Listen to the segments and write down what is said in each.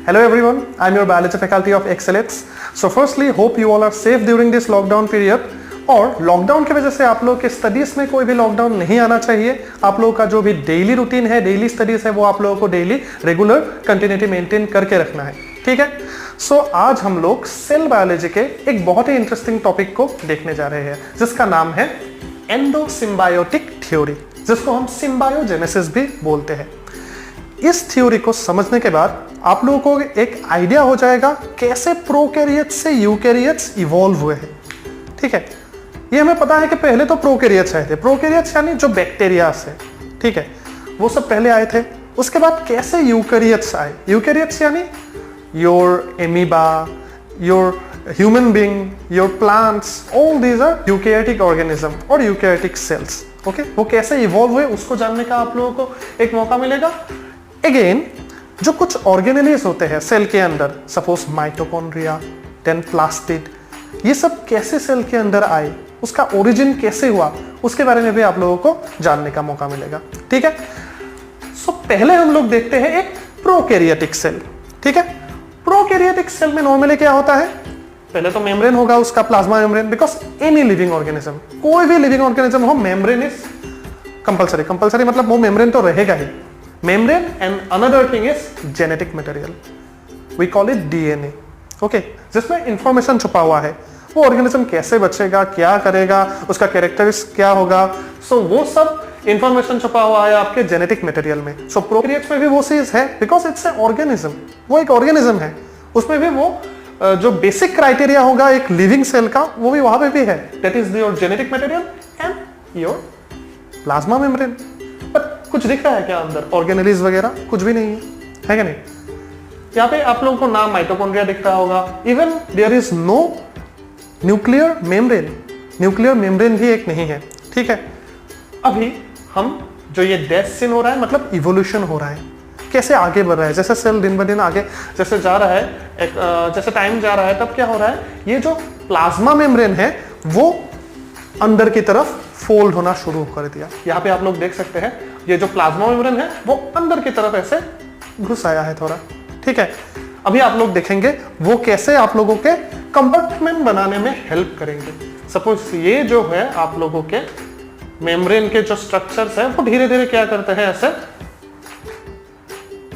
Hello everyone, I'm your biology faculty of Excellence. So firstly, hope you all are safe during this lockdown period. और lockdown की वजह से आप लोगों के स्टडीज में कोई भी लॉकडाउन नहीं आना चाहिए। आप लोगों का जो भी डेली रूटीन है, डेली स्टडीज है, वो आप लोगों को डेली रेगुलर कंटिन्यूटी मेंटेन करके रखना है, ठीक है। सो आज हम लोग सेल बायोलॉजी के एक बहुत ही इंटरेस्टिंग टॉपिक को देखने जा रहे हैं, जिसका नाम है एंडोसिम्बायोटिक थ्योरी, जिसको हम सिम्बायोजेनेसिस भी बोलते हैं। इस थ्योरी को समझने के बाद आप लोगों को एक आइडिया हो जाएगा कैसे प्रोकैरियोट्स से यूकैरियोट्स इवॉल्व हुए हैं, ठीक है। ये हमें पता है कि पहले तो प्रोकैरियोट्स आए थे। प्रोकैरियोट्स यानी जो बैक्टीरियास है, ठीक है, वो सब पहले आए थे। उसके बाद कैसे यूकैरियोट्स आए। यूकैरियोट्स यानी your amoeba, your human being, your plants, all these are eukaryotic organism और यूकैरियोटिक सेल्स, ओके। वो कैसे इवॉल्व हुए उसको जानने का आप लोगों को एक मौका मिलेगा। अगेन, जो कुछ ऑर्गेनेलीज होते हैं सेल के अंदर, सपोज माइटोकॉन्ड्रिया, देन प्लास्टिड, ये सब कैसे सेल के अंदर आए, उसका ओरिजिन कैसे हुआ, उसके बारे में भी आप लोगों को जानने का मौका मिलेगा, ठीक है। सो पहले हम लोग देखते हैं एक प्रोकैरियोटिक सेल, ठीक है। प्रोकैरियोटिक सेल में नॉर्मली क्या होता है, पहले तो मेम्ब्रेन होगा उसका, plasma membrane, because any living organism, कोई भी लिविंग ऑर्गेनिज्म हो, मेम्ब्रेन इज कंपल्सरी। कंपल्सरी मतलब वो मेम्ब्रेन तो रहेगा ही। Membrane and another thing is genetic material, we call it DNA, okay, जिसमें इंफॉर्मेशन छुपा हुआ है। वो ऑर्गेनिज्म कैसे बचेगा, क्या करेगा, उसका कैरेक्टरिस्टिक्स क्या होगा, सो वो सब इंफॉर्मेशन छुपा हुआ है आपके जेनेटिक मटेरियल में। सो प्रोकैरियोट्स में भी वो चीज है, बिकॉज इट्स ए ऑर्गेनिज्म, वो एक ऑर्गेनिज्म है, उसमें भी वो जो बेसिक क्राइटेरिया होगा एक लिविंग सेल का, वो भी वहां पे भी है। That is your genetic material and your plasma membrane. But कुछ दिख रहा है क्या अंदर, ऑर्गेनेलीज वगैरह कुछ भी नहीं है क्या नहीं। यहाँ पे आप लोगों को नाम माइटोकॉन्ड्रिया दिख रहा होगा। Even there is no nuclear membrane, nuclear membrane भी एक नहीं है, ठीक है। अभी हम जो ये डेथ सीन हो रहा है, मतलब इवोल्यूशन हो रहा है, कैसे आगे बढ़ रहा है, जैसे सेल दिन ब दिन आगे जैसे जा रहा है, जैसे टाइम जा रहा है, तब क्या हो रहा है, ये जो प्लाज्मा मेम्ब्रेन है वो अंदर की तरफ फोल्ड होना शुरू कर दिया। यहाँ पे आप लोग देख सकते हैं, ये जो प्लाज्मा मेम्ब्रेन है वो अंदर की तरफ ऐसे घुस आया है थोड़ा, ठीक है। अभी आप लोग देखेंगे वो कैसे आप लोगों के कंपार्टमेंट बनाने में हेल्प करेंगे। सपोज ये जो है आप लोगों के मेम्ब्रेन के जो स्ट्रक्चर्स है, वो धीरे धीरे क्या करते हैं, ऐसे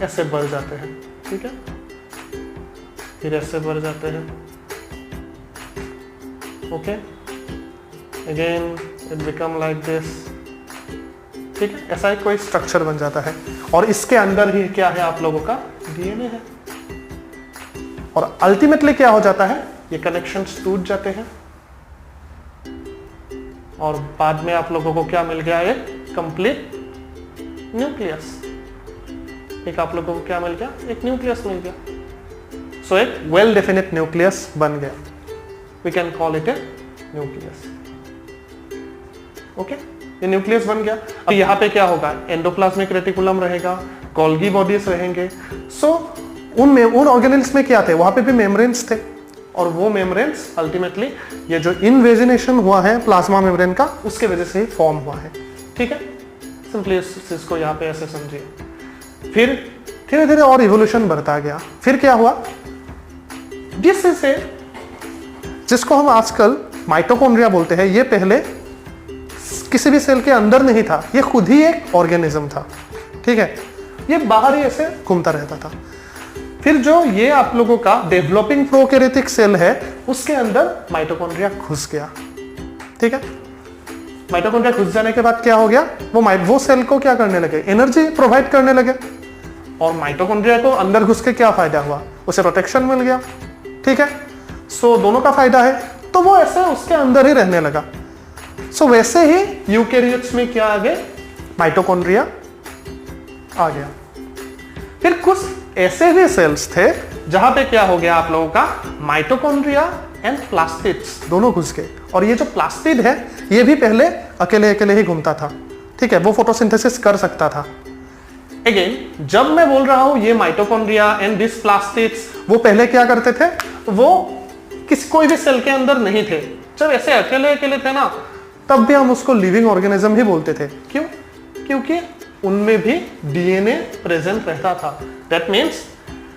ऐसे बढ़ जाते हैं, ठीक है, फिर ऐसे बढ़ जाते हैं, okay, again it become like this, ठीक है। ऐसा एक कोई स्ट्रक्चर बन जाता है और इसके अंदर ही क्या है आप लोगों का डीएनए है। और अल्टीमेटली क्या हो जाता है, ये कनेक्शंस टूट जाते हैं और बाद में आप लोगों को क्या मिल गया, एक कंप्लीट न्यूक्लियस। एक आप लोगों को क्या मिल गया, एक न्यूक्लियस मिल गया। सो एक वेल डेफिनेट न्यूक्लियस बन गया, we can call it a nucleus, okay. ये न्यूक्लियस बन गया। अब यहाँ पे क्या होगा, एंडोप्लाज्मिक रेटिकुलम रहेगा, गोल्गी बॉडीज रहेंगे। सो उन ऑर्गेनेल्स में क्या थे, वहां पे भी मेम्ब्रेन्स थे और वो मेम्ब्रेन्स अल्टीमेटली ये जो इनवेजिनेशन हुआ है प्लाज्मा मेम्ब्रेन का, उसके वजह से ही फॉर्म हुआ है, ठीक है। सिंपली इसको यहाँ पे ऐसे समझिए। फिर धीरे धीरे और इवोल्यूशन बढ़ता गया। फिर क्या हुआ, जिससे जिसको हम आजकल माइटोकॉन्ड्रिया बोलते हैं, ये पहले किसी भी सेल के अंदर नहीं था, ये खुद ही एक ऑर्गेनिज्म था, ठीक है। ये बाहर ही ऐसे घूमता रहता था। फिर जो ये आप लोगों का डेवलपिंग प्रोकैरियोटिक सेल है, उसके अंदर माइटोकॉन्ड्रिया घुस गया, ठीक है। माइटोकॉन्ड्रिया घुस जाने के बाद क्या हो गया, वो सेल को क्या करने लगे, एनर्जी प्रोवाइड करने लगे। और माइटोकॉन्ड्रिया को अंदर घुस के क्या फायदा हुआ, उसे प्रोटेक्शन मिल गया, ठीक है। सो दोनों का फायदा है, तो वो ऐसे उसके अंदर ही रहने लगा। सो वैसे ही यूकैरियोट्स में क्या आ गए, माइटोकॉन्ड्रिया आ गया। फिर कुछ ऐसे भी सेल्स थे जहां पे क्या हो गया आप लोगों का, माइटोकॉन्ड्रिया एंड प्लास्टिड्स दोनों घुस गए। और ये जो प्लास्टिड है, ये भी पहले अकेले अकेले ही घूमता था, ठीक है, वो फोटोसिंथेसिस कर सकता था। अगेन, जब मैं बोल रहा हूं ये माइटोकॉन्ड्रिया एंड दिस प्लास्टिड्स, वो पहले क्या करते थे, वो कोई भी सेल के अंदर नहीं थे। जब ऐसे अकेले अकेले थे ना, तब भी हम उसको लिविंग ऑर्गेनिज्म ही बोलते थे। क्यों, क्योंकि उनमें भी डीएनए प्रेजेंट रहता था। That means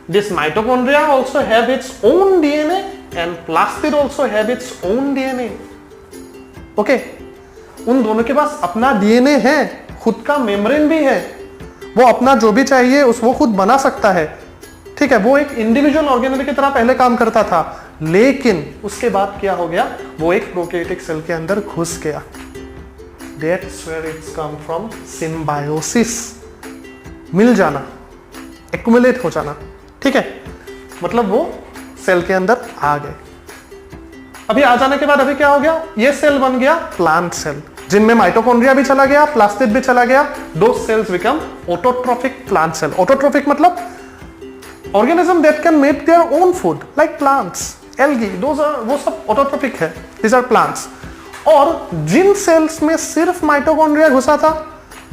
This mitochondria also have its own DNA and plastid also have its own DNA. Okay, उन दोनों के पास अपना डीएनए है, खुद का मेम्ब्रेन भी है, वो अपना जो भी चाहिए वो खुद बना सकता है, ठीक है। वो एक इंडिविजुअल ऑर्गेनेल की तरह पहले काम करता था, लेकिन उसके बाद क्या हो गया, वो एक प्रोकैरियोटिक सेल के अंदर घुस गया। That's where it's come from, symbiosis, मिल जाना, एक्युमुलेट हो जाना, ठीक है, मतलब वो सेल के अंदर आ गए। अभी आ जाने के बाद अभी क्या हो गया, ये सेल बन गया प्लांट सेल, जिनमें माइटोकॉन्ड्रिया भी चला गया, प्लास्टिड भी चला गया। दो cells become autotrophic plant cell. Autotrophic मतलब organism that can make their own food, like plants, algae, वो सब ऑटोट्रोफिक है, दीज आर प्लांट्स। और जिन सेल्स में सिर्फ माइटोकॉन्ड्रिया घुसा था,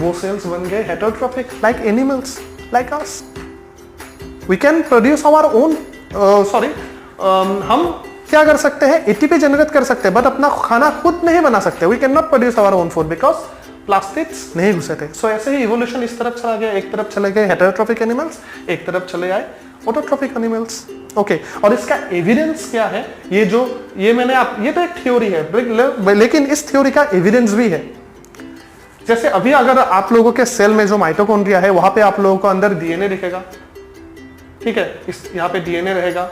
वो सेल्स बन गए heterotrophic, like animals, like us. We can produce our own, हम क्या कर सकते हैं, एटीपी जनरेट कर सकते हैं, बट अपना खाना खुद नहीं बना सकते। We can not produce our own food because plastics नहीं घुसे थे। सो ऐसे ही इवोल्यूशन इस तरफ चला गया, एक तरफ चले गए हेटेरोट्रोफिक एनिमल्स, एक तरफ चले आए ऑटोट्रोफिक एनिमल्स। ओके, और इसका एविडेंस क्या है, ये तो एक थ्योरी है, लेकिन इस थ्योरी का एविडेंस भी है। जैसे अभी अगर आप लोगों के सेल में जो माइटोकॉन्ड्रिया है, वहां पे आप लोगों को अंदर डीएनए दिखेगा, ठीक है, यहाँ पे डीएनए रहेगा,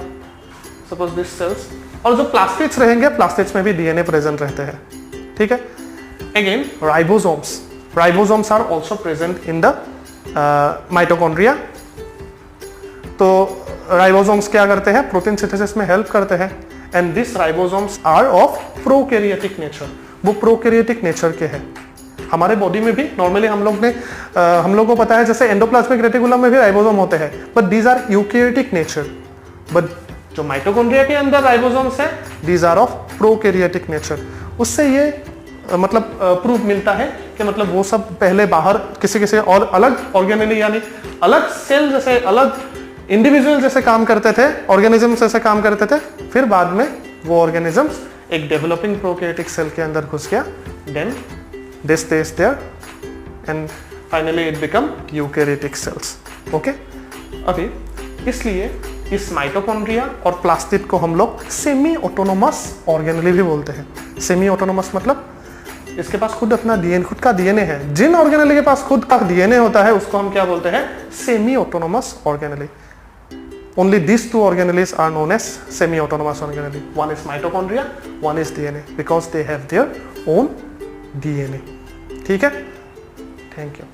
सपोज दिस सेल्स, और जो प्लास्टिड्स रहेंगे, प्लास्टिड्स में भी डीएनए प्रेजेंट रहते हैं, ठीक है। Again ribosomes are also present in the mitochondria. तो राइबोसोम्स क्या करते हैं, प्रोटीन सिंथेसिस में हेल्प करते हैं, and this ribosomes are of prokaryotic nature, वो प्रोकैरियोटिक नेचर के हैं। हमारे बॉडी में भी नॉर्मली हम लोग को पता है, जैसे एंडोप्लाज्मिक रेटिकुलम में भी राइबोसोम होते हैं, but these are eukaryotic nature. But जो माइटोकॉन्ड्रिया के अंदर राइबोसोम्स है, these are of prokaryotic nature. उससे ये मतलब प्रूफ मिलता है कि मतलब वो सब पहले बाहर किसी और अलग ऑर्गेनेली, यानी अलग सेल जैसे, अलग इंडिविजुअल जैसे काम करते थे, ऑर्गेनिज्म जैसे काम करते थे, फिर बाद में वो ऑर्गेनिजम्स एक डेवलपिंग प्रोकैरियोटिक सेल के अंदर घुस गया, then they stage there and finally it become eukaryotic cells. Okay, अभी इसलिए इस माइटोकॉन्ड्रिया और प्लास्टिड को हम लोग सेमी ऑटोनोमस ऑर्गेनेली भी बोलते हैं। सेमी ऑटोनोमस मतलब इसके पास खुद अपना खुद का डीएनए है। जिन ऑर्गेनेली के पास खुद का डीएनए होता है, उसको हम क्या बोलते हैं, semi autonomous organelle. Only these two organelles are known as semi-autonomous organelle. One is mitochondria, one is DNA, because they have their own DNA. ठीक है? Thank you.